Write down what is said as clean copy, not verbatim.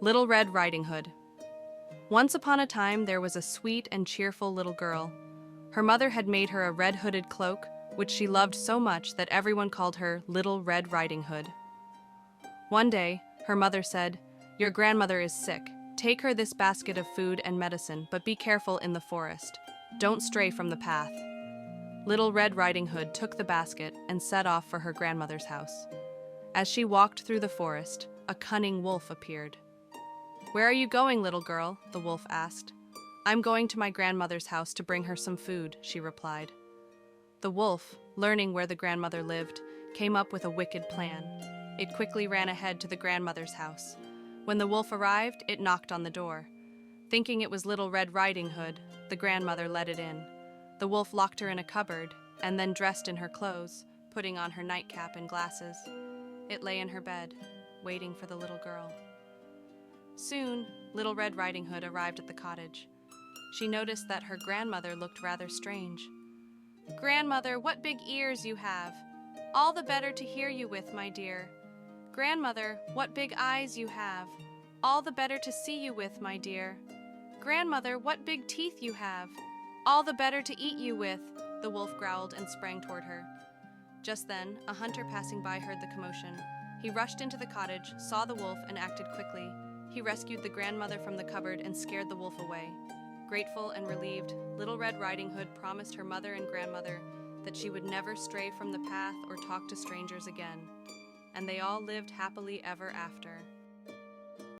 Little Red Riding Hood. Once upon a time there was a sweet and cheerful little girl. Her mother had made her a red-hooded cloak, which she loved so much that everyone called her Little Red Riding Hood. One day, her mother said, "Your grandmother is sick. Take her this basket of food and medicine, but be careful in the forest. Don't stray from the path." Little Red Riding Hood took the basket and set off for her grandmother's house. As she walked through the forest, a cunning wolf appeared. "Where are you going, little girl?" the wolf asked. "I'm going to my grandmother's house to bring her some food," she replied. The wolf, learning where the grandmother lived, came up with a wicked plan. It quickly ran ahead to the grandmother's house. When the wolf arrived, it knocked on the door. Thinking it was Little Red Riding Hood, the grandmother let it in. The wolf locked her in a cupboard, and then dressed in her clothes, putting on her nightcap and glasses. It lay in her bed, waiting for the little girl. Soon, Little Red Riding Hood arrived at the cottage. She noticed that her grandmother looked rather strange. "Grandmother, what big ears you have! All the better to hear you with, my dear. Grandmother, what big eyes you have! All the better to see you with, my dear. Grandmother, what big teeth you have! All the better to eat you with," the wolf growled and sprang toward her. Just then, a hunter passing by heard the commotion. He rushed into the cottage, saw the wolf, and acted quickly. He rescued the grandmother from the cupboard and scared the wolf away. Grateful and relieved, Little Red Riding Hood promised her mother and grandmother that she would never stray from the path or talk to strangers again. And they all lived happily ever after.